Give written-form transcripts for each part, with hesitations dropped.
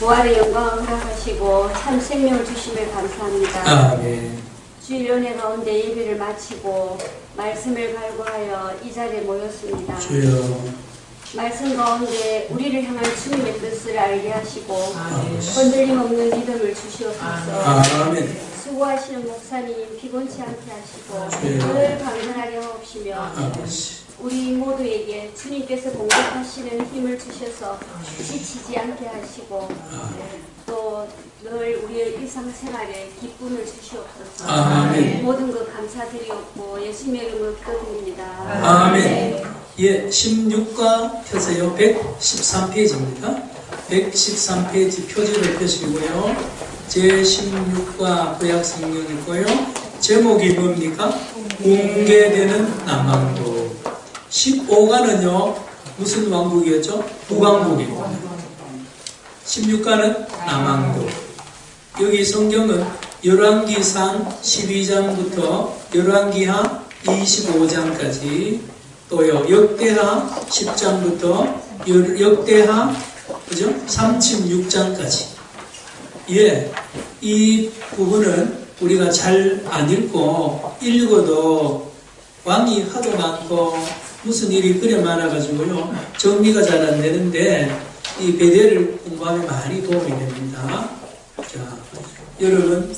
부활의 영광을 허락하시고 참 생명을 주심에 감사합니다. 아멘. 주일 은혜 가운데 예배를 마치고 말씀을 발굴하여 이 자리에 모였습니다. 주여. 말씀 가운데 우리를 향한 주님의 뜻을 알게 하시고 흔들림 없는 믿음을 주시옵소서. 아멘. 수고하시는 목사님 피곤치 않게 하시고 주여. 늘 강건하게 하옵시며 아멘. 우리 모두에게 주님께서 공급하시는 힘을 주셔서 지치지 않게 하시고 또 늘 우리의 일상생활에 기쁨을 주시옵소서. 아멘. 모든 것 감사드리옵고 예수님의 이름으로 기도드립니다. 아멘. 예, 16과 펴세요. 113페이지입니다. 113페이지 표지를 펴시고요. 제16과 구약성경이고요. 제목이 뭡니까? 공개되는 남왕국. 15가는요, 무슨 왕국이었죠? 북왕국입니다. 16가는 남왕국. 여기 성경은 열왕기상 12장부터 열왕기하 25장까지 또요, 역대하 10장부터 역대하 그죠? 36장까지. 예, 이 부분은 우리가 잘 안 읽어도 왕이 하도 많고 무슨 일이 그래 많아가지고요 정리가 잘 안 되는데 이 베델을 공부하면 많이 도움이 됩니다. 자, 여러분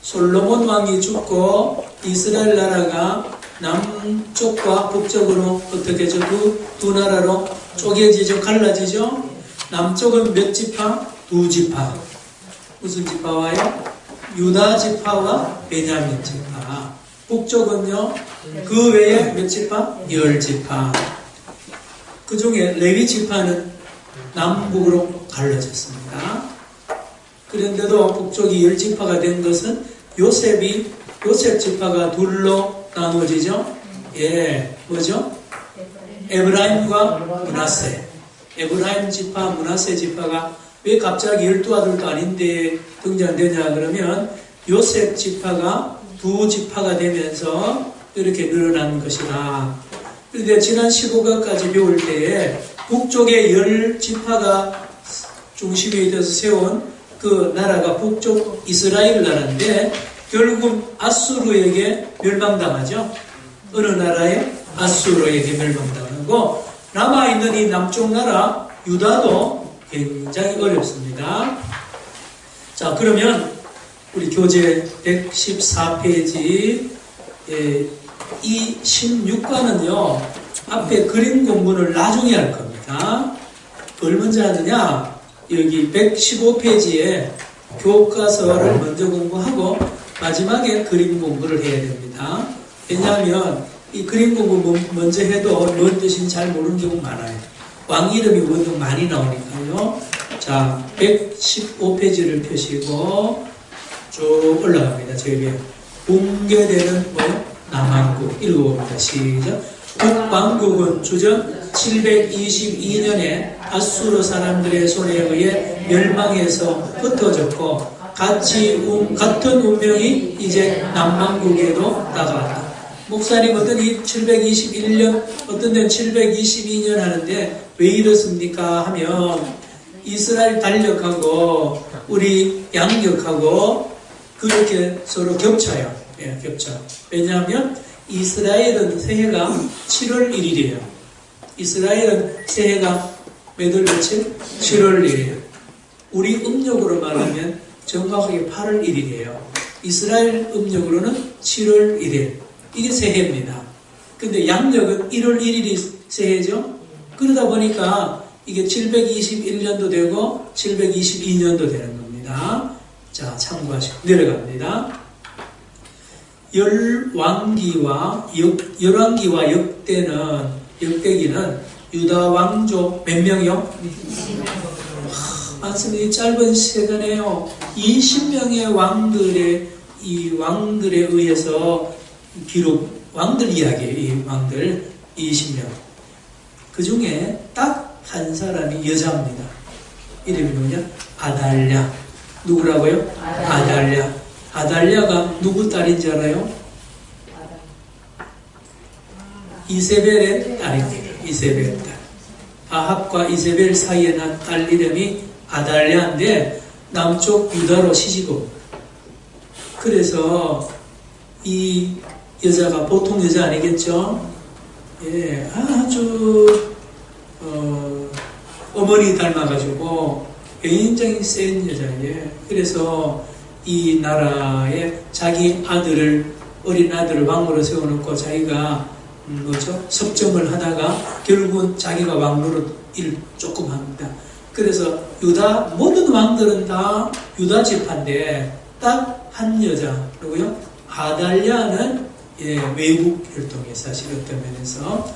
솔로몬 왕이 죽고 이스라엘 나라가 남쪽과 북쪽으로 어떻게 저 두 나라로 쪼개지죠? 갈라지죠? 남쪽은 몇 지파? 2지파. 무슨 지파와요? 유다 지파와 베냐민 지파. 북쪽은요, 그 외에 몇 지파? 10지파. 그 중에 레위 지파는 남북으로 갈라졌습니다. 그런데도 북쪽이 10지파가 된 것은 요셉 지파가 둘로 나눠지죠? 예, 뭐죠? 에브라임과 므낫세. 에브라임 지파, 므낫세 지파가 왜 갑자기 12아들도 아닌데 등장되냐 그러면 요셉 지파가 2지파가 되면서 이렇게 늘어난 것이다. 그런데 지난 15강까지 배울 때에 북쪽에 10지파가 중심이 돼서 세운 그 나라가 북쪽 이스라엘 나라인데 결국 아수르에게 멸망당하죠. 어느 나라에? 아수르에게 멸망당하고 남아있는 이 남쪽 나라 유다도 굉장히 어렵습니다. 자, 그러면 우리 교재 114페이지 이 16과는요 앞에 그림 공부를 나중에 할 겁니다. 뭘 먼저 하느냐, 여기 115페이지에 교과서를 먼저 공부하고 마지막에 그림 공부를 해야 됩니다. 왜냐하면 이 그림 공부 먼저 해도 뭔 뜻인지 잘 모르는 경우 많아요. 왕 이름이 워낙 많이 나오니까요. 자, 115페이지를 펴시고 쭉 올라갑니다. 저기 공개되는 남왕국 읽어봅니다. 시작. 북왕국은 주전 722년에 아수르 사람들의 손에 의해 멸망해서 흩어졌고 같은 운명이 이제 남왕국에도 다가왔다. 목사님 어떤 721년 어떤 데는 722년 하는데 왜 이렇습니까 하면 이스라엘 달력하고 우리 양력하고 그렇게 서로 겹쳐요. 예, 겹쳐. 왜냐하면 이스라엘은 새해가 7월 1일이에요. 이스라엘은 새해가 몇월 며칠? 7월 1일이에요. 우리 음력으로 말하면 정확하게 8월 1일이에요. 이스라엘 음력으로는 7월 1일. 이게 새해입니다. 근데 양력은 1월 1일이 새해죠. 그러다 보니까 이게 721년도 되고 722년도 되는 겁니다. 자, 참고하시고 내려갑니다. 열왕기와 역대기는 유다 왕족 몇 명이요? 많습니다. 이 짧은 시간에요. 20명의 왕들에 의해서 기록, 왕들 이야기예요. 이 왕들 20명. 그 중에 딱 한 사람이 여자입니다. 이름이 뭐냐? 아달랴. 누구라고요? 아달랴. 아달랴가 누구 딸인지 알아요? 이세벨의 딸입니다. 이세벨 딸. 아합과 이세벨 사이에 난 딸 이름이 아달랴인데 남쪽 유다로 시집고, 그래서 이 여자가 보통 여자 아니겠죠? 예, 아주 어머니 닮아가지고 굉장히 센 여자예요. 그래서 이 나라에 자기 아들을, 어린 아들을 왕으로 세워놓고 자기가 섭정을 하다가 결국은 자기가 왕으로 일 조금 합니다. 그래서 유다 모든 왕들은 다 유다 지파인데 딱 한 여자, 누구요? 아달랴는 외국 혈통의 사실 어떤 면에서.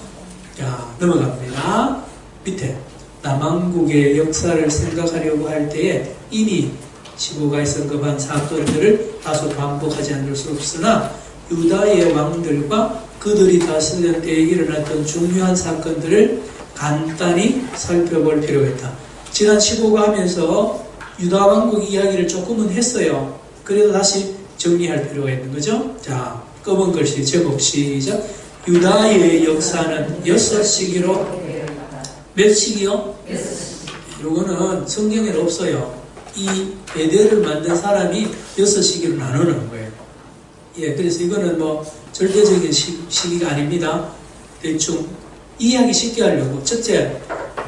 자, 넘어갑니다. 밑에 남왕국의 역사를 생각하려고 할 때에 이미 시고가에서 언급한 사건들을 다소 반복하지 않을 수 없으나 유다의 왕들과 그들이 다스리던 때에 일어났던 중요한 사건들을 간단히 살펴볼 필요가 있다. 지난 15가 하면서 유다 왕국 이야기를 조금은 했어요. 그래도 다시 정리할 필요가 있는 거죠. 자, 검은 글씨 제목 시작. 유다의 역사는 6시기로, 몇 시기요? 요거는 성경에는 없어요. 이 베델을 만든 사람이 6시기로 나누는 거예요. 예, 그래서 이거는 뭐 절대적인 시기가 아닙니다. 대충 이해하기 쉽게 하려고. 첫째,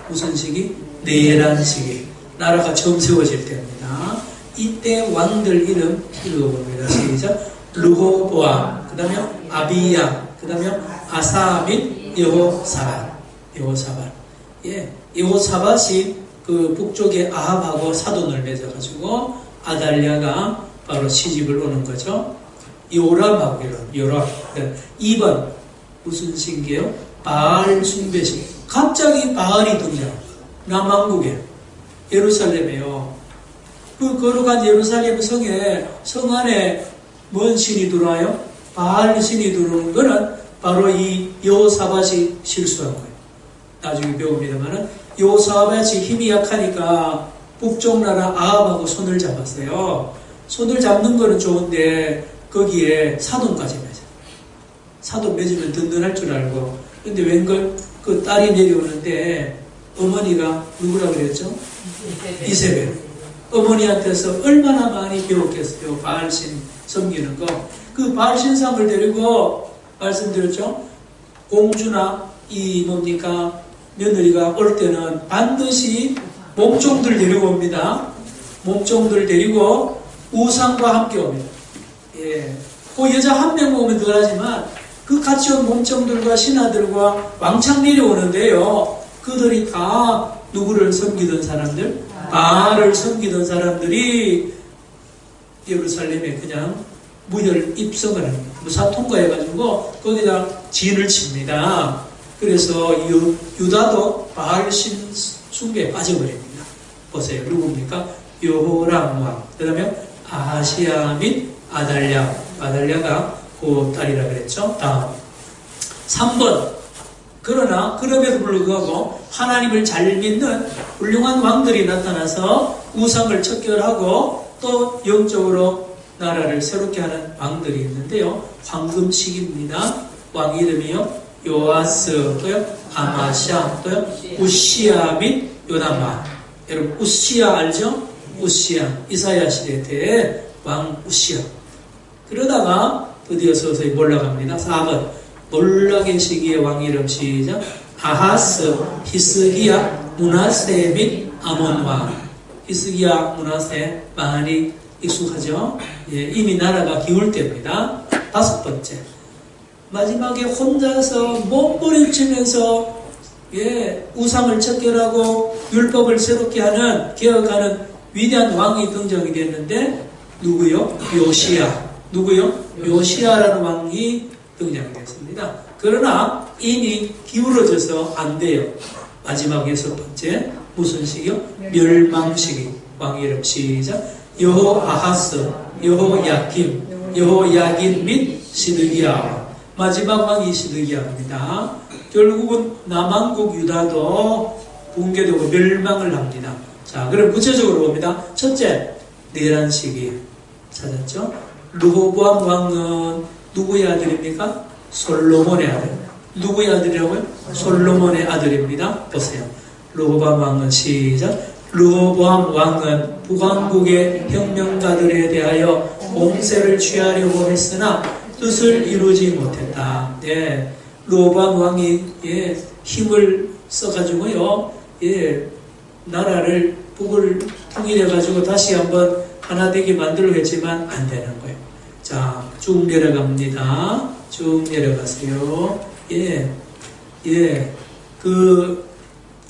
무슨 시기? 내란 시기. 나라가 처음 세워질 때입니다. 이때 왕들 이름 읽어봅니다. 시작. 르호보암, 그 다음에 아비야, 그 다음에 아사 및 여호사밧. 여호사밧. 예, 여호사밧이 그 북쪽에 아합하고 사돈을 맺어가지고 아달랴가 바로 시집을 오는 거죠. 요람하고 요람. 2번 무슨 신기해요? 바알 숭배식. 갑자기 바알이 등장. 남왕국에 예루살렘에요. 그 거룩한 예루살렘 성에 성 안에 뭔 신이 들어와요? 바알 신이 들어오는 거는 바로 이 여호사밧이 실수한 거예요. 나중에 배웁니다만은 여호사밧이 힘이 약하니까 북쪽 나라 아합하고 손을 잡았어요. 손을 잡는 거는 좋은데 거기에 사돈까지 맺어. 사돈 맺으면 든든할 줄 알고. 근데 웬걸 그 딸이 내려오는데 어머니가 누구라 그랬죠? 이세벨. 어머니한테서 얼마나 많이 배웠겠어요. 바알신 섬기는 거. 그 바알신상을 데리고 말씀드렸죠. 공주나 이 뭡니까 며느리가 올 때는 반드시 몸종들 데리고 옵니다. 몸종들 데리고 우상과 함께 옵니다. 예, 그 여자 한 명 오면 덜하지만 그 같이 온 몸종들과 신하들과 왕창 내려오는데요. 그들이 다 누구를 섬기던 사람들? 바알을 섬기던 사람들이 예루살렘에 그냥 무혈 입성을 합니다. 무사 통과해가지고 거기다 진을 칩니다. 그래서 유다도 바알 신 숭배에 빠져버립니다. 보세요. 누굽니까? 여호람 왕. 그 다음에 아하시아 및 아달랴. 아달랴가 그 딸이라 그랬죠. 다음 3번. 그러나 그럼에도 불구하고 하나님을 잘 믿는 훌륭한 왕들이 나타나서 우상을 척결하고 또 영적으로 나라를 새롭게 하는 왕들이 있는데요. 황금시기입니다. 왕 이름이요. 요아스, 또요 아마샤, 또요 우시아 및 요담아. 여러분 우시아 알죠? 우시아. 이사야 시대 때 왕 우시아. 그러다가 드디어 서서히 몰락합니다. 4번. 몰락의 시기의 왕 이름 시작. 아하스, 히스기야, 므낫세 및 아몬 왕. 히스기야, 므낫세 많이 익숙하죠? 예, 이미 나라가 기울 때입니다. 5번째. 마지막에 혼자서 몸부림치면서 우상을 척결하고 율법을 새롭게 하는, 개혁하는 위대한 왕이 등장이 됐는데 누구요? 요시야. 누구요? 요시야라는 왕이 등장이 됐습니다. 그러나 이미 기울어져서 안 돼요. 마지막 6번째 무슨 시기요? 멸망시기. 왕 이름 시작. 여호아하스, 여호야김, 여호야긴 및 시드기야. 마지막 왕이 시드기야입니다. 결국은 남왕국 유다도 붕괴되고 멸망을 합니다. 자, 그럼 구체적으로 봅니다. 첫째, 내란 시기 찾았죠? 르호보암 왕은 누구의 아들입니까? 솔로몬의 아들. 누구의 아들이라고요? 솔로몬의 아들입니다. 보세요. 르호보암 왕은 시작. 르호보암 왕은 북왕국의 혁명가들에 대하여 공세를 취하려고 했으나 뜻을 이루지 못했다. 네, 르호보암 왕이 힘을 써가지고요, 나라를 북을 통일해가지고 다시 한번 하나 되게 만들려고 했지만 안 되는 거예요. 자, 쭉 내려갑니다. 쭉 내려가세요.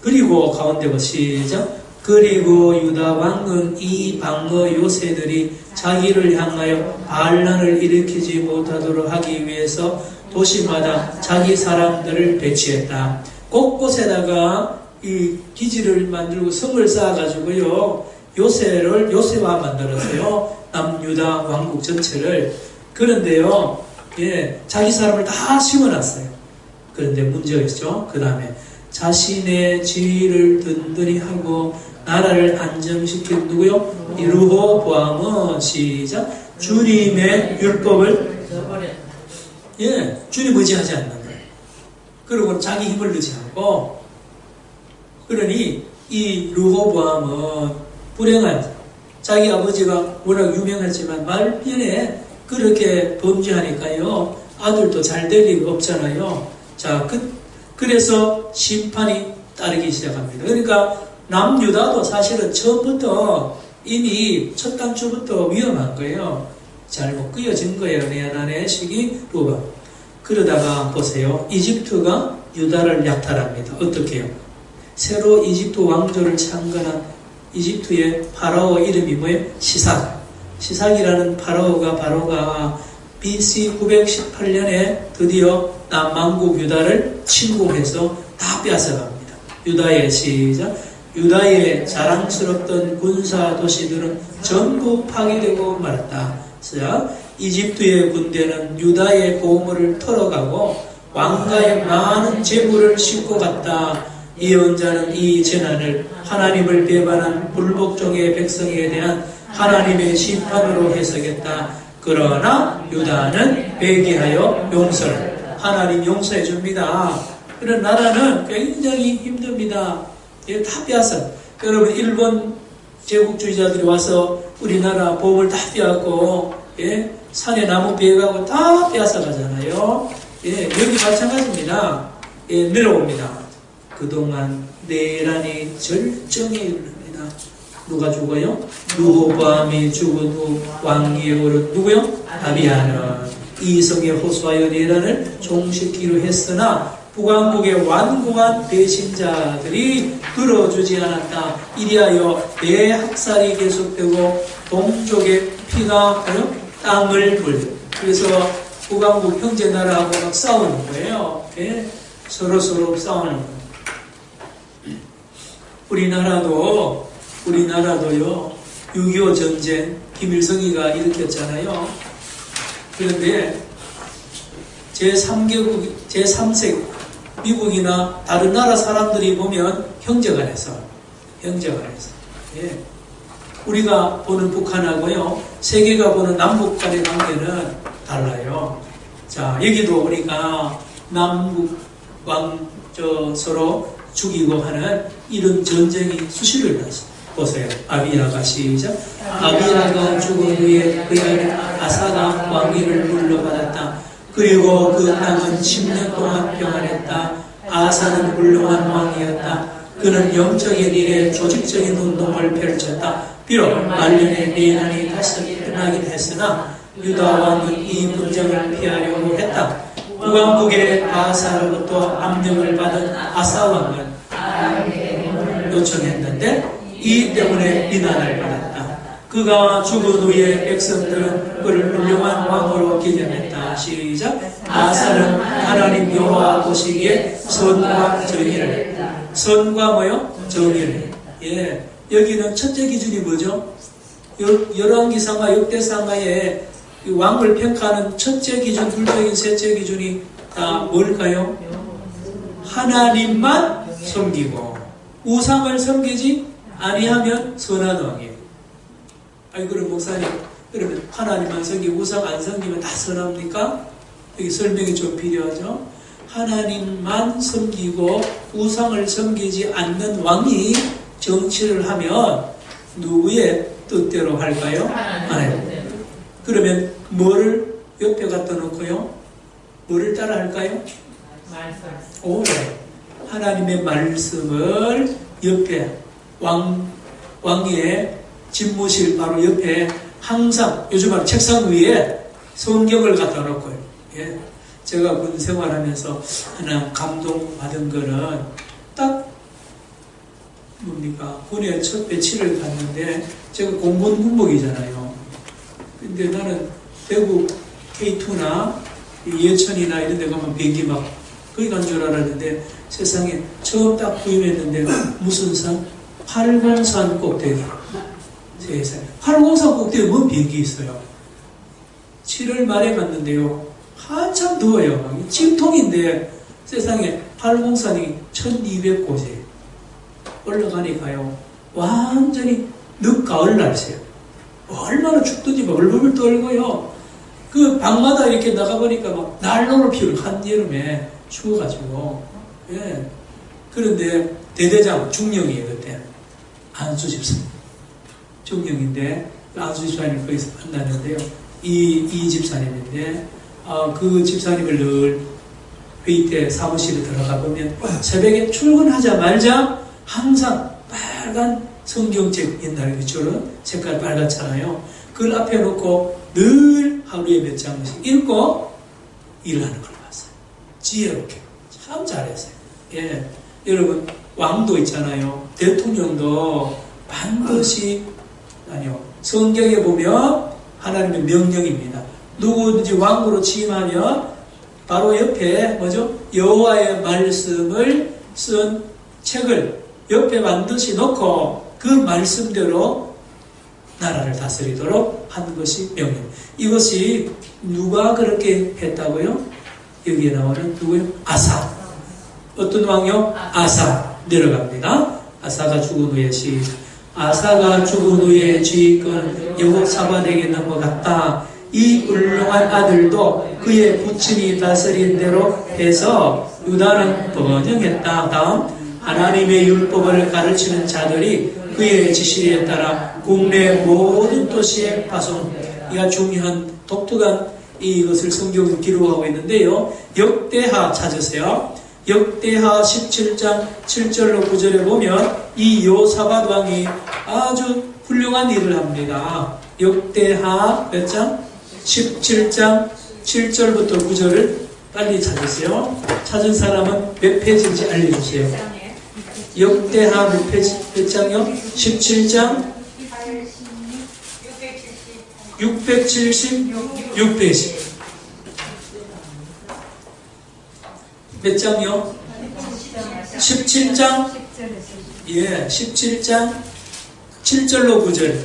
그리고 가운데 보시죠. 그리고 유다 왕은 이 방어 요새들이 자기를 향하여 반란을 일으키지 못하도록 하기 위해서 도시마다 자기 사람들을 배치했다. 곳곳에다가 이 기지를 만들고 성을 쌓아가지고요, 요새화 만들었어요. 남유다 왕국 전체를. 그런데요, 자기 사람을 다 심어놨어요. 그런데 문제가 있죠. 그 다음에 자신의 지위를 든든히 하고 나라를 안정시킨 누구요? 르호보암은 시작. 주님의 율법을 주님 의지하지 않는 거예요. 그리고 자기 힘을 의지하고. 그러니 이 르호보암은 불행한, 자기 아버지가 워낙 유명했지만 말년에 그렇게 범죄하니까요, 아들도 잘 될 리가 없잖아요. 자, 그래서 심판이 따르기 시작합니다. 그러니까 남유다도 사실은 처음부터 이미 첫 단추부터 위험한 거예요. 잘못 끄여진 거예요. 내란의 시기 르호보암. 그러다가 보세요. 이집트가 유다를 약탈합니다. 어떻게 해요? 새로 이집트 왕조를 창건한 이집트의 파라오 이름이 뭐예요? 시삭이라는 파라오가 BC 918년에 드디어 남왕국 유다를 침공해서 다 빼앗아갑니다. 유다의 자랑스럽던 군사 도시들은 전부 파괴되고 말았다. 이집트의 군대는 유다의 보물을 털어가고 왕가의 많은 재물을 싣고 갔다. 예언자는 이 재난을 하나님을 배반한 불복종의 백성에 대한 하나님의 심판으로 해석했다. 그러나 유다는 회개하여 용서를, 하나님 용서해 줍니다. 그런 나라는 굉장히 힘듭니다. 다 빼앗아. 여러분, 일본 제국주의자들이 와서 우리나라 보물 다 빼앗고, 산에 나무 베어가고 다 빼앗아 가잖아요. 여기 마찬가지입니다. 내려옵니다. 그동안 내란이 절정에 이릅니다. 누가 죽어요? 르호보암이 죽은 후 왕위에 오른 누구요? 아비야는 이성에 호소하여 내란을 종식키로 했으나 북왕국의 완고한 배신자들이 들어주지 않았다. 이리하여 대학살이 계속되고 동족의 피가 땅을 물고, 그래서 북왕국 형제 나라하고 막 싸우는 거예요. 서로 싸우는 거예요. 우리나라도요, 6.25 전쟁, 김일성이가 일으켰잖아요. 그런데 제3세 미국이나 다른 나라 사람들이 보면 형제간에서. 우리가 보는 북한하고요, 세계가 보는 남북 간의 관계는 달라요. 자, 여기도 우리가 남북 서로 죽이고 하는 이런 전쟁이 수시로 일어났어요. 보세요. 아비라가 시작. 아비라가 죽은 후에 그의 아들 아사가 왕위를 물려받았다. 그리고 그 땅은 10년 동안 평안했다. 아사는 훌륭한 왕이었다. 그는 영적인 일에 조직적인 운동을 펼쳤다. 비록 말년에 내란이 다시 끝나긴 했으나 유다 왕은 이 분쟁을 피하려고 했다. 북왕국의 아사로부터 압력을 받은 아사 왕은 요청했는데 이 때문에 비난을 받았다. 그가 죽은 후에 백성들은 그를 훌륭한 왕으로 기념했다. 시작. 아사는 하나님 여호와 보시기에 선과 정의를 했다. 선과 뭐요? 정의를. 여기는 첫째 기준이 뭐죠? 열왕기상하 역대상하에 왕을 평가하는 첫째 기준, 둘째 기준, 셋째 기준이 다 뭘까요? 하나님만 섬기고 우상을 섬기지 아니하면 선한 왕이에요. 아니, 그럼 목사님, 그러면 하나님만 섬기고 우상 안 섬기면 다 선합니까? 여기 설명이 좀 필요하죠. 하나님만 섬기고 우상을 섬기지 않는 왕이 정치를 하면 누구의 뜻대로 할까요? 하나님. 그러면 뭐를 옆에 갖다 놓고요? 뭐를 따라 할까요? 하나님의 말씀을 옆에 왕의 집무실 바로 옆에 항상 요즘 말로 책상 위에 성경을 갖다 놓고요. 예. 제가 군 생활하면서 하나 감동받은 거는 딱 뭡니까? 군에 첫 배치를 갔는데 제가 공군 군복이잖아요. 근데 나는 대구 K2나 예천이나 이런 데 가면 비행기 막 거기 간 줄 알았는데 세상에 처음 딱 구입했는데 무슨 산? 803 꼭대기. 세상에 803 꼭대기 뭔 비행기 있어요. 7월 말에 갔는데요. 한참 더워요. 찜통인데 세상에 803이 1200고지 올라가니까요. 완전히 늦가을 날씨예요. 얼마나 춥든지 벌벌 떨고요. 그 방마다 이렇게 나가보니까 막 난로를 피우는 한여름에 추워가지고. 예. 그런데 대대장 중령이에요. 그때 안수 집사 중령인데 안수 집사님 거기서 만났는데요. 이 집사님인데 그 집사님을 늘 회의 때 사무실에 들어가 보면 새벽에 출근하자마자 항상 빨간 성경책 옛날에 그처럼 색깔 빨갛잖아요. 그걸 앞에 놓고 늘 하루에 몇 장씩 읽고 일하는 걸 봤어요. 지혜롭게 참 잘했어요. 예, 여러분 왕도 있잖아요. 대통령도 반드시 성경에 보면 하나님의 명령입니다. 누구든지 왕으로 취임하면 바로 옆에 뭐죠? 여호와의 말씀을 쓴 책을 옆에 반드시 놓고 그 말씀대로 나라를 다스리도록 하는 것이 명령. 이것이 누가 그렇게 했다고요? 여기에 나오는 누구요? 아사. 어떤 왕이요? 아사. 내려갑니다. 아사가 죽은 후에 아사가 죽은 후에 지휘권 여호사밧에게 넘어갔다. 이 훌륭한 아들도 그의 부친이 다스린 대로 해서 유다는 번영했다. 다음 하나님의 율법을 가르치는 자들이 그의 지시에 따라 국내 모든 도시에 파송. 이가 중요한 독특한 이것을 성경에 기록하고 있는데요. 역대하 찾으세요. 역대하 17장 7절로 9절에 보면 이 여호사밧 왕이 아주 훌륭한 일을 합니다. 역대하 몇 장? 17장 7절부터 9절을 빨리 찾으세요. 찾은 사람은 몇 페이지인지 알려주세요. 역대하 몇 장이요? 17장 676페이지. 몇 장이요? 17장? 예, 17장 7절로 9절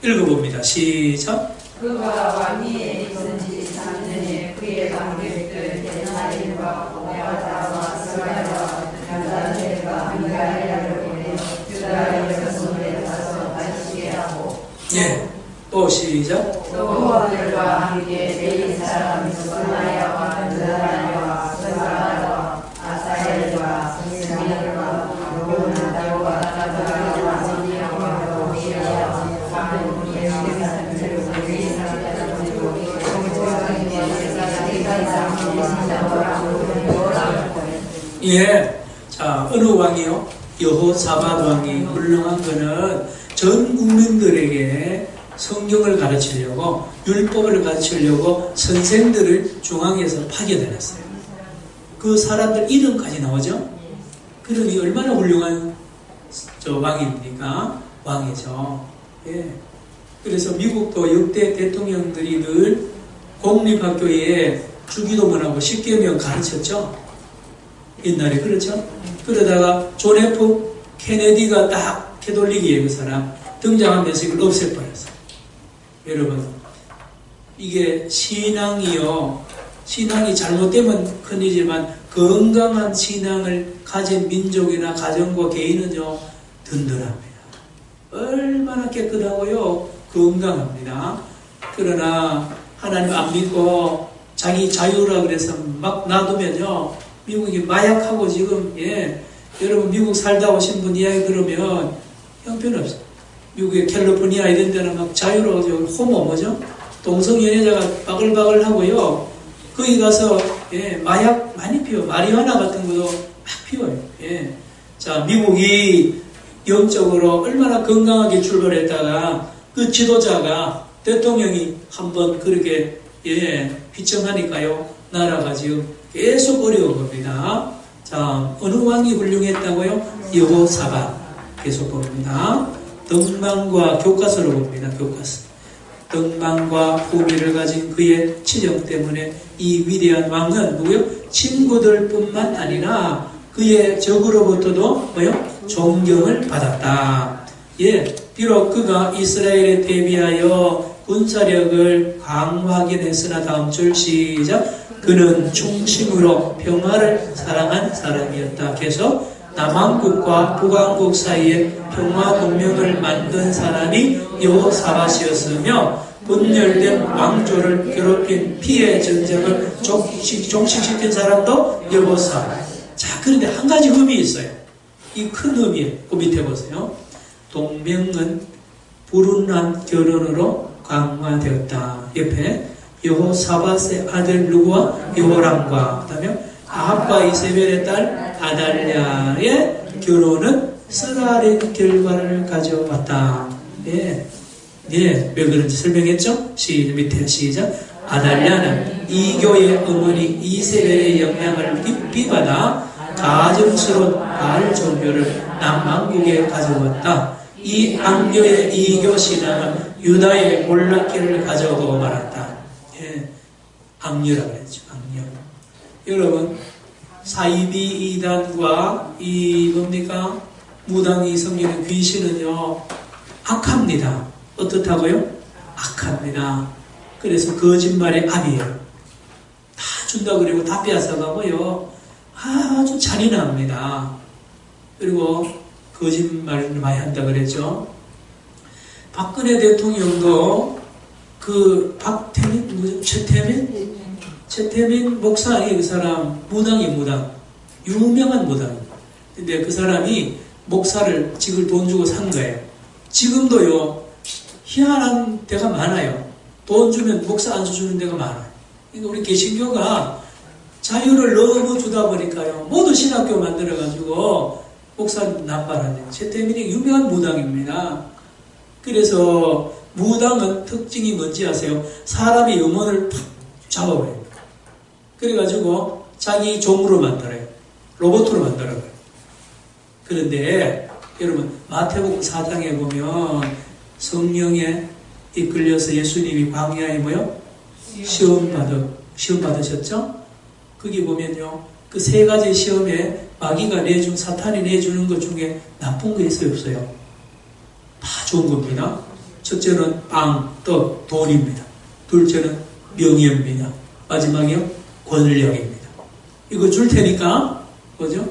읽어봅니다. 시작. 그가 왕위에 있은지 3년에 그의 관객들 데나리와 오야다와 스가랴와 가다셀과 미가엘을 보내 유다의 여성들에 가서 다시게 하고 예, 또 시작. 또 그들과 함께 레위 사람 스마야와 드라야와 스가랴와 아사엘과 스미엘과 요나다와 가다와 지니아와 오시야와 예, 자, 어느 왕이요? 여호사밧 왕이 훌륭한 거는 전 국민들에게 성경을 가르치려고 율법을 가르치려고 선생들을 중앙에서 파견해놨어요. 그 사람들 이름까지 나오죠? 그러니 얼마나 훌륭한 왕입니까? 왕이죠. 예. 그래서 미국도 역대 대통령들이 늘 공립학교에 주기도문하고 십계명 가르쳤죠. 옛날에 그렇죠. 그러다가 존 F 케네디가 딱 캐톨릭이에요. 그 사람 등장하면서 이걸 없애버렸어요. 여러분, 이게 신앙이요, 신앙이 잘못되면 큰일이지만 건강한 신앙을 가진 민족이나 가정과 개인은요 든든합니다. 얼마나 깨끗하고요 건강합니다. 그러나 하나님 안 믿고 자기 자유라 그래서 막 놔두면요, 미국이 마약하고 지금, 예, 여러분 미국 살다 오신 분 이야기 들으면 형편없어요. 미국의 캘리포니아 이런 데는 막 자유로 호모 뭐죠? 동성연애자가 바글바글 하고요. 거기 가서 마약 많이 피워. 마리화나 같은 것도 막 피워요. 자, 미국이 영적으로 얼마나 건강하게 출발했다가 그 지도자가 대통령이 한번 그렇게 휘청하니까요. 나라가 지금 계속 어려운 겁니다. 자, 어느 왕이 훌륭했다고요? 여호사밧. 계속 봅니다. 덕망과 교과서로 봅니다. 교과서. 덕망과 후비를 가진 그의 치정 때문에 이 위대한 왕은 누구요? 친구들뿐만 아니라 그의 적으로부터도 뭐요? 존경을 받았다. 비록 그가 이스라엘에 대비하여 군사력을 강화하긴 했으나 다음 줄 시작. 그는 중심으로 평화를 사랑한 사람이었다. 계속 남한국과 북한국 사이에 평화 동맹을 만든 사람이 여호사밧이었으며 분열된 왕조를 괴롭힌 피해 전쟁을 종식시킨 사람도 여호사밧. 자, 그런데 한 가지 흠이 있어요. 이 큰 흠이에요. 그 밑에 보세요. 동맹은 불운한 결혼으로 강화되었다. 옆에 여호사밧의 아들 누구와? 여호람과 그다음에 아합과 이세벨의 딸 아달랴의 결혼은 쓰라린 결과를 가져왔다. 왜 그런지 설명했죠? 밑에 시작. 아달랴는 이교의 어머니 이세벨의 영향을 깊이 받아 가증스러운 바알 종교를 남왕국에 가져왔다. 이 악교의 이교 신앙은 유다의 몰락기를 가져오고 말았다. 악녀라고 했죠. 악녀. 여러분, 사이비 이단과 이 뭡니까? 무당이 섬기는 귀신은요, 악합니다. 어떻다고요? 악합니다. 그래서 거짓말의 압이에요. 다 준다 그리고 다 빼앗아가고요. 아주 잔인합니다. 그리고 거짓말을 많이 한다 그랬죠. 박근혜 대통령도 그 최태민 목사 아니에요. 그 사람 무당. 유명한 무당. 근데 그 사람이 목사를 지금 돈 주고 산 거예요. 지금도요, 희한한 데가 많아요. 돈 주면 목사 안 주는 데가 많아요. 그러니까 우리 개신교가 자유를 너무 주다 보니까요, 모든 신학교 만들어가지고 목사 남발하네요. 최태민이 유명한 무당입니다. 그래서 무당은 특징이 뭔지 아세요? 사람의 영혼을 팍 잡아버려요. 그래가지고 자기 종으로 만들어요. 로봇으로 만들어요. 그런데 여러분, 마태복음 4장에 보면 성령에 이끌려서 예수님이 광야에 시험 받으셨죠? 거기 보면요, 그 세 가지 시험에 마귀가 사탄이 내주는 것 중에 나쁜 거 있어요, 없어요? 다 좋은 겁니다. 첫째는 빵, 떡, 돈입니다. 둘째는 명예입니다. 마지막이요, 권력입니다. 이거 줄 테니까, 뭐죠?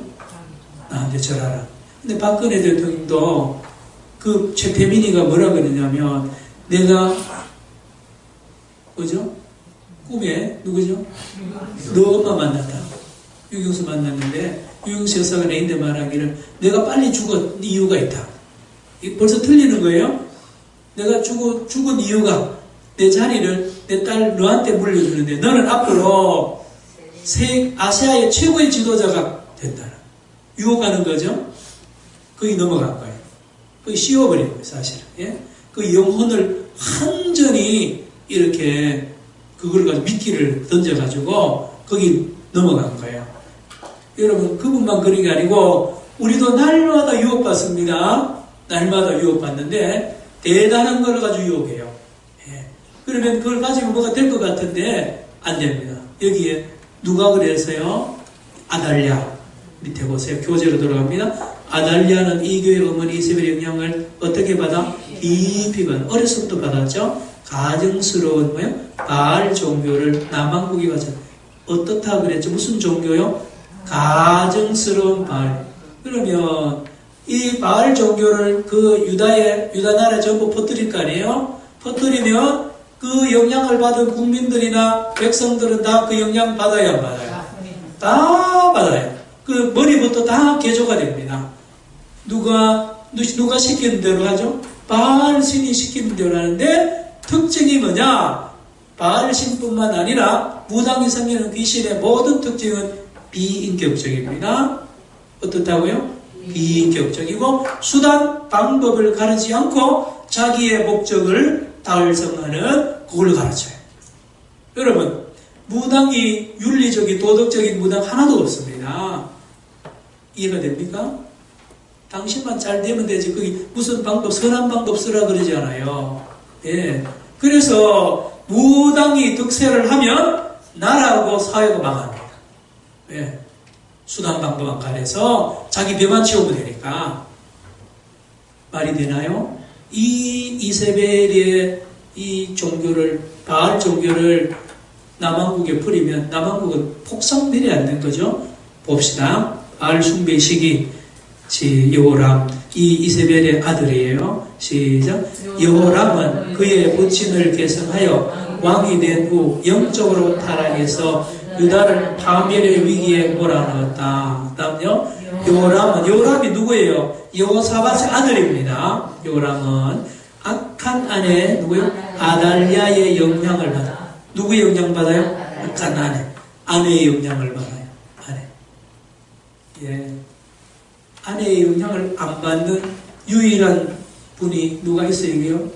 나한테 절하라. 근데 박근혜 대통령도 그 최태민이가 뭐라 그러냐면, 내가, 뭐죠? 꿈에, 누구죠? 너 엄마 만났다. 유경수 만났는데, 유경수 여사가 내인데 말하기를, 내가 빨리 죽은 이유가 있다. 벌써 틀리는 거예요? 내가 죽은 이유가, 내 자리를 내 딸 너한테 물려주는데, 너는 앞으로 아시아의 최고의 지도자가 된다. 유혹하는 거죠? 거기 넘어간 거예요. 거기 씌워버린 거예요, 사실은. 그 영혼을 완전히 이렇게 그걸 가지고 미끼를 던져가지고 거기 넘어간 거예요. 여러분, 그분만 그런 게 아니고 우리도 날마다 유혹받습니다. 날마다 유혹받는데 대단한 걸 가지고 유혹해요. 그러면 그걸 가지고 뭐가 될 것 같은데 안 됩니다. 여기에 누가 그래서요? 아달랴. 밑에 보세요. 교재로 들어갑니다. 아달랴는 이교의 어머니 이세벨의 영향을 어떻게 받아? 깊이 받아. 어려서부터 받았죠? 가증스러운 바알 종교를 남왕국이 가져. 어떻다 그랬죠? 무슨 종교요? 가증스러운 바알. 그러면 이 바알 종교를 그 유다 나라에 전부 퍼뜨릴 거 아니에요? 퍼뜨리면 그 영향을 받은 국민들이나 백성들은 다 그 영향 받아야 안 받아요? 다 받아요. 그 머리부터 다 개조가 됩니다. 누가 누가 시키는 대로 하죠? 바알 신이 시키는 대로 하는데 특징이 뭐냐? 바알 신뿐만 아니라 무당이 섬기는 귀신의 모든 특징은 비인격적입니다. 어떻다고요? 비인격적이고 수단, 방법을 가르치지 않고 자기의 목적을 달성하는 그걸 가르쳐요. 여러분, 무당이 윤리적인 도덕적인 무당 하나도 없습니다. 이해가 됩니까? 당신만 잘 되면 되지 거기 무슨 방법 선한 방법 쓰라 그러지 않아요. 예. 그래서 무당이 득세를 하면 나라하고 사회가 망합니다. 예. 수단 방법 안 가려서 자기 배만 채우면 되니까. 말이 되나요? 이 이세벨의 이 종교를 바알 종교를 남한국에 뿌리면 남한국은 폭삭mer이 안 된 거죠. 봅시다. 바알 숭배 시기 여호람 이 이세벨의 아들이에요. 시작. 여호람은 그의 부친을 계승하여 왕이 된 후 영적으로 타락해서 유다를 파멸의 위기에 몰아넣었다. 다음요. 여호람이 누구예요? 여호사밧의 아들입니다. 여호람은 악한 아내 누구요? 아달랴의 영향을 받아. 누구의 영향 받아요? 악한 아내의 영향을 받아요. 아내. 예. 아내의 영향을 안 받는 유일한 분이 누가 있어요, 이게요?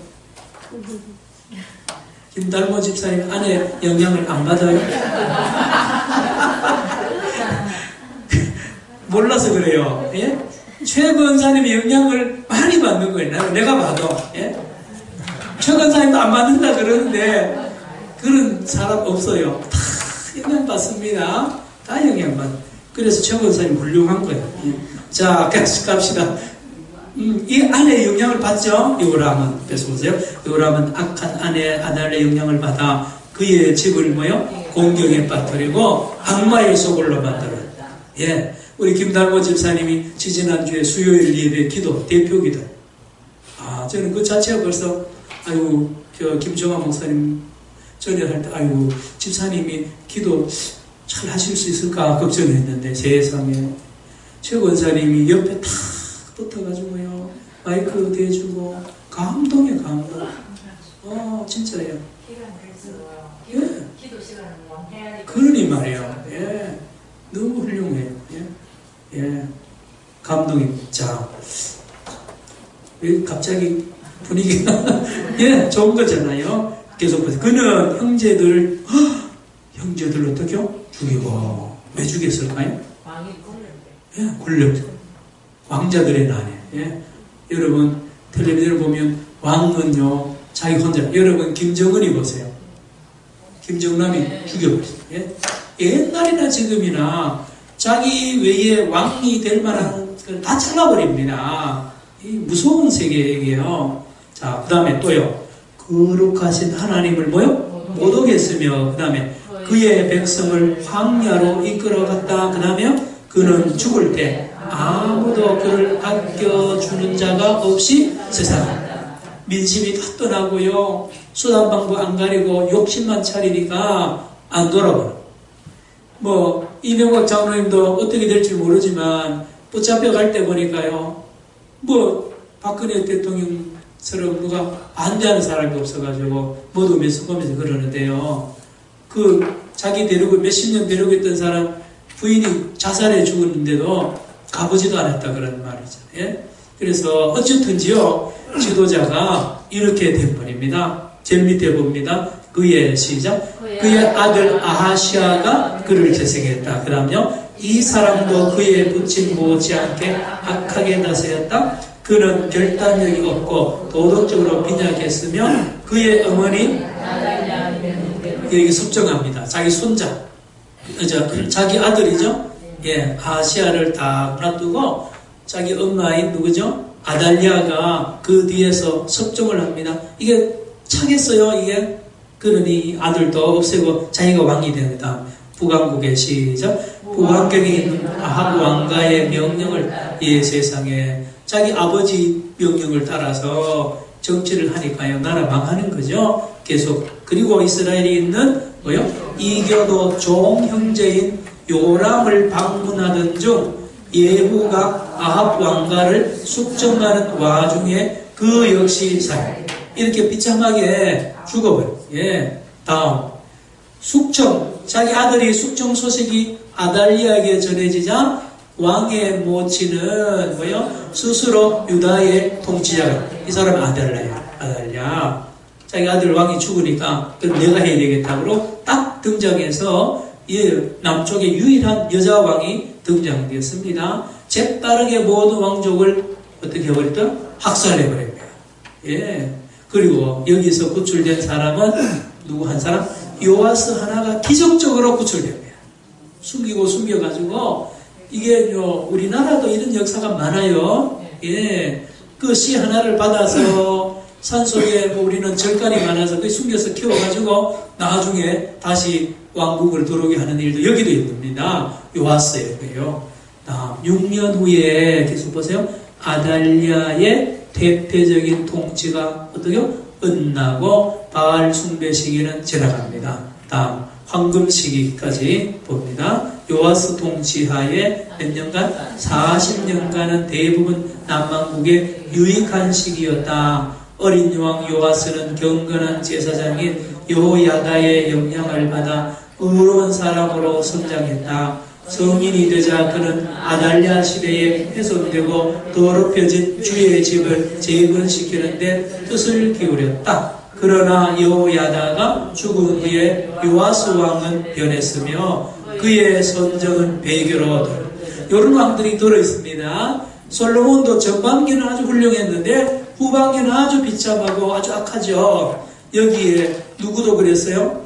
김달모 집사님 아내 영향을 안 받아요? 몰라서 그래요. 예? 최 권사님의 영향을 많이 받는 거예요. 내가 봐도. 예? 최 권사님도 안 받는다 그러는데 그런 사람 없어요. 다 영향받습니다. 다 영향받아. 그래서 최 권사님 훌륭한 거예요. 예? 자, 갑시다. 이 아내의 영향을 받죠? 여호람은. 그래서 보세요. 여호람은 악한 아내 아달의 영향을 받아 그의 집을 공경에 빠뜨리고 악마의 소굴로 만들었다. 예. 우리 김달모 집사님이 지지난주에 수요일 예배 기도, 대표 기도. 저는 그 자체가 벌써, 김정환 목사님 전에 할 때, 집사님이 기도 잘 하실 수 있을까 걱정했는데, 세상에. 최 권사님이 옆에 탁 붙어가지고요, 마이크 대주고, 감동이에요, 감동. 진짜예요. 예. 기도 시간을 해야 되고. 그러니 말이에요. 예. 너무 훌륭해요. 예. 감동입니다. 자, 왜 갑자기 분위기가, 예, 좋은 거잖아요. 계속 보세요. 그는 형제들 어떻게요? 죽이고. 왜 죽였을까요? 왕이 굴렸대. 예, 굴렸죠. 왕자들의 난해. 예. 여러분, 텔레비전을 보면 왕은요, 자기 혼자. 여러분, 김정은이 보세요. 김정남이 죽여버렸어요. 예? 옛날이나 지금이나 자기 외에 왕이 될 만한 걸 다 잘라버립니다. 이 무서운 세계예요. 자, 그 다음에 또요. 거룩하신 하나님을 못 오겠으며, 그 다음에 그의 백성을 황야로 이끌어갔다. 그 다음에 그는 죽을 때 아무도 그를 아껴주는 자가 없이 세상에 민심이 다 떠나고요. 수단 방법 안 가리고 욕심만 차리니까 안 돌아보는. 이명박 장로님도 어떻게 될지 모르지만 붙잡혀 갈 때 보니까요. 박근혜 대통령처럼 누가 반대하는 사람이 없어가지고 모두 메스꺼면서 그러는데요. 자기 데리고 몇십 년 데리고 있던 사람 부인이 자살해 죽었는데도 가보지도 않았다 그런 말이죠. 예? 그래서 어쨌든지요. 지도자가 이렇게 돼버립니다. 제일 밑에 봅니다. 그의 아들 아하시아가 그를 재생했다. 그 다음요. 이 사람도 그의 부친 못지않게 악하게 나서였다. 그는 결단력이 없고 도덕적으로 빈약했으며 그의 어머니 여기 섭정합니다. 자기 손자 자기 아들이죠. 예, 아하시아를 다 놔두고 자기 엄마인 누구죠? 아달랴가 그 뒤에서 섭정을 합니다. 이게 차겠어요, 이게? 그러니 아들도 없애고 자기가 왕이 됩니다. 북왕국의 북왕국에 있는 아합 왕가의 명령을 세상에 자기 아버지 명령을 따라서 정치를 하니까요. 나라 망하는 거죠. 계속. 그리고 이스라엘이 있는 이교도 종 형제인 요람을 방문하던 중 예후가 아합 왕가를 숙청하는 와중에 그 역시 살 이렇게 비참하게 죽어버려. 예. 다음 숙청 자기 아들이 숙청 소식이 아달리아에게 전해지자 왕의 모친은 뭐요? 스스로 유다의 통치자가 이 사람 아달리아 자기 아들 왕이 죽으니까 그럼 내가 해야 되겠다고 딱 등장해서 남쪽의 유일한 여자 왕이 등장되었습니다. 재빠르게 모든 왕족을 어떻게 해버렸다? 학살해버린 거야. 예. 그리고 여기서 구출된 사람은 누구 한 사람? 요아스 하나가 기적적으로 구출된 거야. 숨겨가지고 이게 우리나라도 이런 역사가 많아요. 예. 그 씨 하나를 받아서 산속에 우리는 절간이 많아서 그 숨겨서 키워가지고 나중에 다시 왕국을 들어오게 하는 일도 여기도 있습니다. 요아스예요. 다음 6년 후에 계속 보세요. 아달리아의 대표적인 통치가 어떻게요? 끝나고 바알 숭배 시기는 지나갑니다. 다음 황금 시기까지 봅니다. 요아스 통치하에 몇 년간? 40년간은 대부분 남왕국의 유익한 시기였다. 어린 왕 요아스는 경건한 제사장인 여호야다의 영향을 받아 의로운 사람으로 성장했다. 성인이 되자 그는 아달랴 시대에 훼손되고 더럽혀진 주의 집을 재건시키는 데 뜻을 기울였다. 그러나 여호야다가 죽은 후에 요아스 왕은 변했으며 그의 선정은 배교로 이런 왕들이 들어있습니다. 솔로몬도 전반기는 아주 훌륭했는데 후반기는 아주 비참하고 아주 악하죠. 여기에 누구도 그랬어요?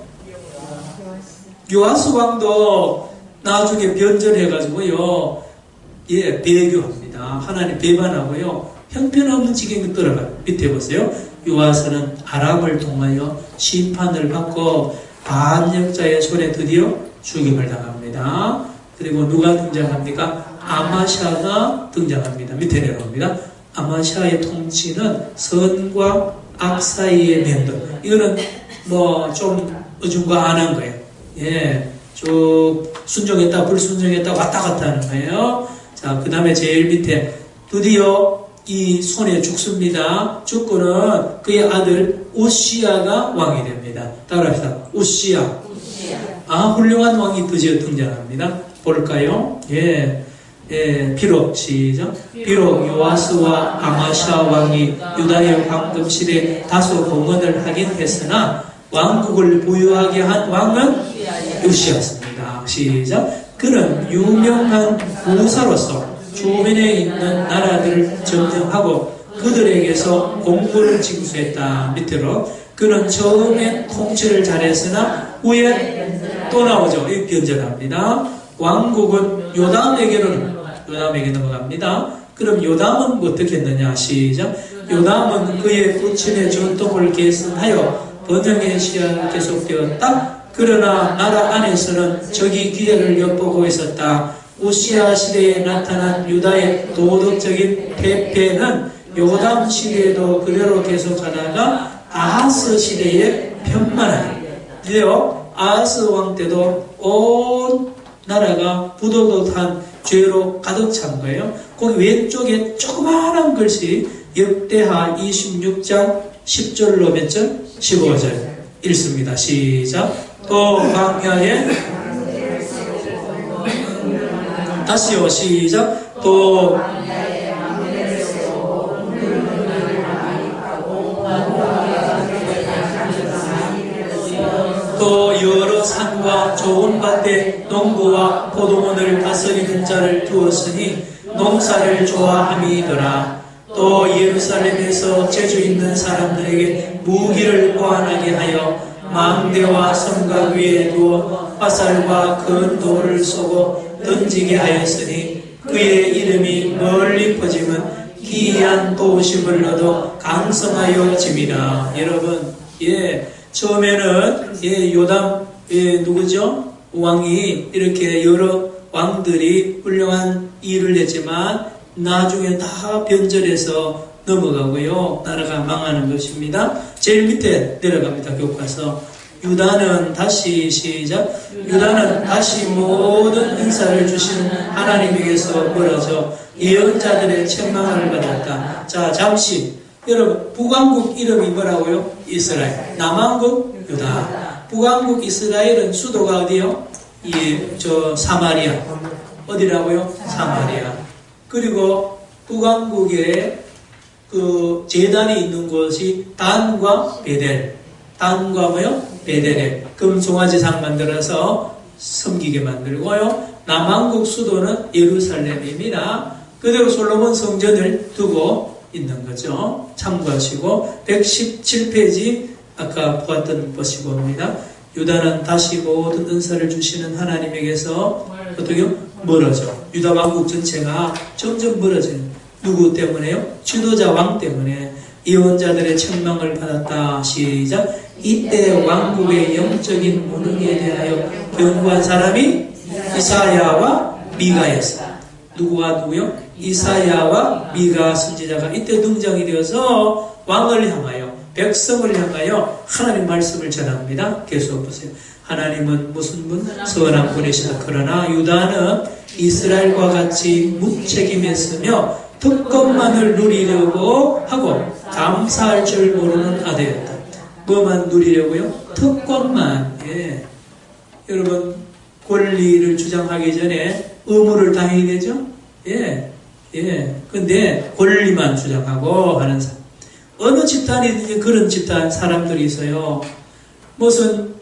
요아스 왕도 나중에 변절해가지고요. 예, 배교합니다. 하나님 배반하고요. 형편없는 지경에 들어가요. 밑에 보세요. 요아스는 아람을 통하여 심판을 받고 반역자의 손에 드디어 죽임을 당합니다. 그리고 누가 등장합니까? 아마샤가 등장합니다. 밑에 내려옵니다. 아마샤의 통치는 선과 악 사이의 맹도. 이거는 뭐 좀 어중간한 거예요. 예, 쭉 순종했다 불순종했다 왔다 갔다 하는 거예요. 자, 그 다음에 제일 밑에 드디어 이 손에 죽습니다. 죽고는 그의 아들 우시야가 왕이 됩니다. 따라합시다. 우시야. 아, 훌륭한 왕이 드디어 등장합니다. 볼까요? 예. 예, 비록 시작. 비록 요아스와 아마샤 왕이 유다의 황금 시대에 다소 공헌을 하긴 했으나 왕국을 부유하게 한 왕은 요시야였습니다. 시작. 그는 유명한 부사로서 주변에 있는 나라들을 점령하고 그들에게서 공부를 징수했다. 밑으로 그는 처음에 통치를 잘했으나 후에 또 나오죠. 이 변절합니다. 왕국은 요담에게 넘어갑니다. 그럼 요담은 어떻게 했느냐? 시작. 요담은 그의 부친의 전통을 계승하여 번영의 시간이 계속되었다. 그러나 나라 안에서는 적이 기회를 엿보고 있었다. 우시야 시대에 나타난 유다의 도덕적인 패배는 요담 시대에도 그대로 계속하다가 아하스 시대에 편만하게. 이제요, 아하스 왕 때도 온 나라가 부도덕한 죄로 가득 찬 거예요. 거기 왼쪽에 조그마한 글씨 역대하 26장 10절로 몇 절? 15절 읽습니다. 시작. 또 광야에 다시요. 시작. 또 여러 산과 좋은 밭에 농부와 포도원을 다스리는 자를 두었으니 농사를 좋아함이더라. 또 예루살렘에서 재주 있는 사람들에게 무기를 보완하게 하여 망대와 성곽 위에 두어 화살과 큰 돌을 쏘고 던지게 하였으니 그의 이름이 멀리 퍼지면 기이한 도심을 얻어 강성하여 집이라. 여러분, 예, 처음에는 요담 누구죠? 왕이 이렇게 여러 왕들이 훌륭한 일을 했지만 나중에 다 변절해서 넘어가고요. 나라가 망하는 것입니다. 제일 밑에 내려갑니다. 교과서. 유다는 다시 시작. 유다는 다시 모든 은사를 주시는 하나님에게서 멀어져 예언자들의 책망을 받았다. 자, 잠시 여러분, 북왕국 이름이 뭐라고요? 이스라엘. 남왕국 유다. 북왕국 이스라엘은 수도가 어디요? 사마리아. 어디라고요? 사마리아. 그리고 북왕국에 그 제단이 있는 곳이 단과 베델. 단과 뭐요? 베델에 금송아지상 만들어서 섬기게 만들고요. 남왕국 수도는 예루살렘입니다. 그대로 솔로몬 성전을 두고 있는 거죠. 참고하시고 117페이지 아까 보았던 것이 봅니다. 유다는 다시 모든 은사를 주시는 하나님에게서 어떻게요? 멀어져. 유다 왕국 전체가 점점 멀어져요. 누구 때문에요? 지도자 왕 때문에. 예언자들의 책망을 받았다. 시작. 이때 왕국의 영적인 무능에 대하여 경고한 사람이 이사야와 미가였어. 누구요? 이사야와 미가 선지자가 이때 등장이 되어서 왕을 향하여, 백성을 향하여 하나님 말씀을 전합니다. 계속 보세요. 하나님은 무슨 분? 선한 분이시다. 그러나 유다는 이스라엘과 같이 무책임했으며 특권만을 누리려고 하고 감사할 줄 모르는 아들이었다. 뭐만 누리려고요? 특권만. 예. 여러분, 권리를 주장하기 전에 의무를 다해야 되죠? 예. 예. 근데 권리만 주장하고 하는 사람. 어느 집단이든지 그런 집단 사람들이 있어요. 무슨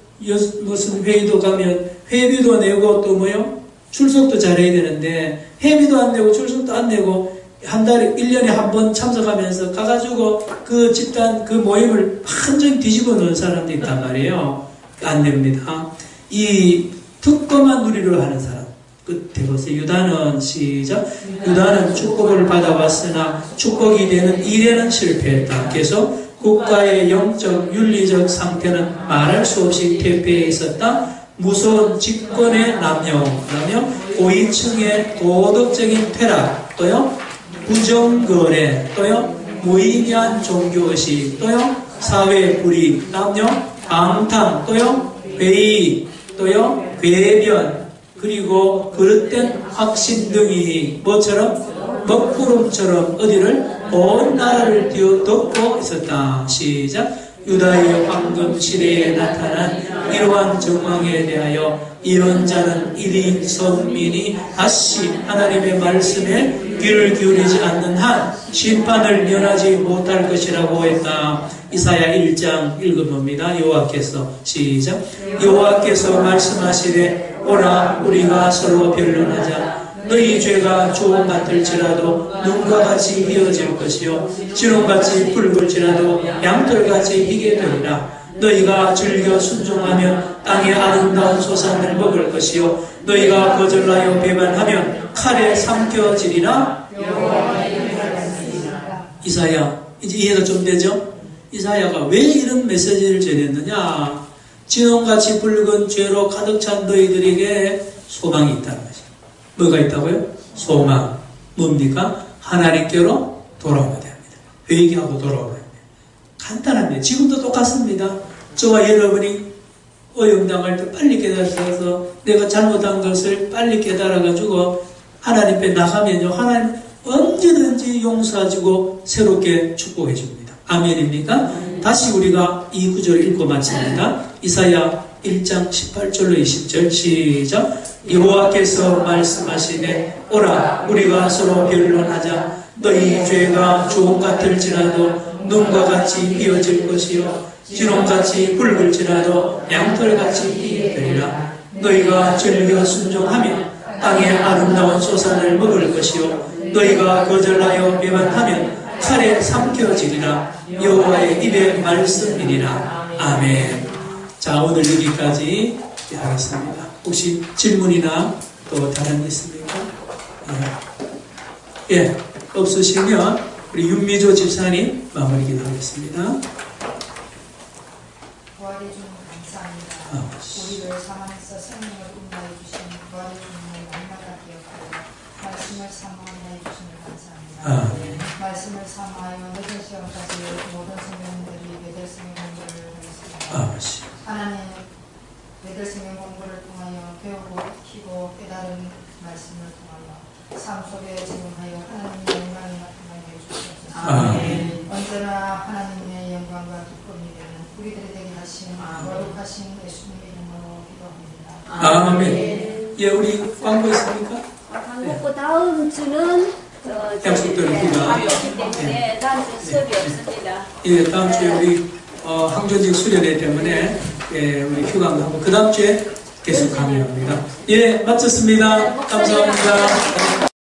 회의도 가면 회비도 내고 또 뭐요? 출석도 잘해야 되는데 회비도 안 내고 출석도 안 내고 한 달에 1년에 한 번 참석하면서 가가지고 그 집단 그 모임을 완전히 뒤집어 놓은 사람도 있단 말이에요. 안 됩니다. 이 특권만 누리려 하는 사람. 끝에 보세요. 유다는 시작. 유다는 축복을 받아왔으나 축복이 되는 일에는 실패했다. 계속 국가의 영적 윤리적 상태는 말할 수 없이 퇴폐해 있었다. 무서운 집권의 남용, 그러며 고위층의 도덕적인 퇴락, 또요 부정거래, 또요 무의미한 종교의식, 또요 사회 불이익, 남용 방탕, 또요 회의, 또요 궤변, 그리고 그릇된 확신 등이 뭐처럼 먹구름처럼 어디를 온 나라를 뒤덮고 있었다. 시작. 유다의 황금 시대에 나타난 이러한 정황에 대하여 예언자는 일인 선민이 다시 하나님의 말씀에 귀를 기울이지 않는 한 심판을 면하지 못할 것이라고 했다. 이사야 1장 읽어봅니다. 여호와께서 시작. 여호와께서 말씀하시되 오라 우리가 서로 변론하자. 너희 죄가 조금 같을지라도 눈과 같이 휘어질 것이요 지롱같이 붉을지라도 양털같이 희게 되리라. 너희가 즐겨 순종하면 땅의 아름다운 소산을 먹을 것이요 너희가 거절하여 배반하면 칼에 삼켜지리라. 이사야 이제 이해가 좀 되죠? 이사야가 왜 이런 메시지를 전했느냐? 진홍같이 붉은 죄로 가득 찬 너희들에게 소망이 있다는 거죠. 뭐가 있다고요? 소망. 뭡니까? 하나님께로 돌아오면 됩니다. 회개하고 돌아오면 됩니다. 간단합니다. 지금도 똑같습니다. 저와 여러분이 어영당할 때 빨리 깨달아서 내가 잘못한 것을 빨리 깨달아가지고 하나님 앞에 나가면요. 하나님 언제든지 용서해주고 새롭게 축복해 줍니다. 아멘입니까? 다시 우리가 이 구절을 읽고 마칩니다. 이사야 1장 18절로 20절 시작. 여호와께서 말씀하시되 오라 우리가 서로 변론하자. 너희 죄가 조금 같을지라도 눈과 같이 휘어질 것이요 진홍같이 붉을지라도 양털같이 희게 되리라. 너희가 즐겨 순종하면 땅의 아름다운 소산을 먹을 것이요 너희가 거절하여 배반하면 칼에 삼켜지리라. 여호와의 입의 말씀이니라. 아멘. 자, 오늘 여기까지 하겠습니다. 혹시 질문이나 또 다른 게 있습니까? 예, 없으시면 우리 윤미조 집사님 마무리 기도하겠습니다. 부활해 주는 감사합니다. 우리를 사망에서 생명을 인도해 주신 부활해 주는 날마다 기억하고 말씀을 사모하여 주시는 감사합니다. 말씀을 사모하여 늦은 시간까지 모든 성도님들이 매달 성의 공부를 하겠습니다. 하나님 제들 생명 공부를 통하여 배우고 익히고 깨달은 말씀을 통하여 삶 속에 적용하여 하나님의 영광이 나타나게 해주시옵소서. 언제나 하나님의 영광과 기쁨이 되는 우리들이 되게 하신 거룩하신 예수님의 이름으로 기도합니다. 아멘. 예, 우리 광고 있습니까? 광고 다음 주는 약속드립니다. 바쁘기 때문에 다음 주 수업이 없습니다. 예, 다음 주에 우리 항전직 수련회 때문에 예, 우리 휴강도 하고 그 다음 주에 계속 강의합니다. 예, 마쳤습니다. 감사합니다.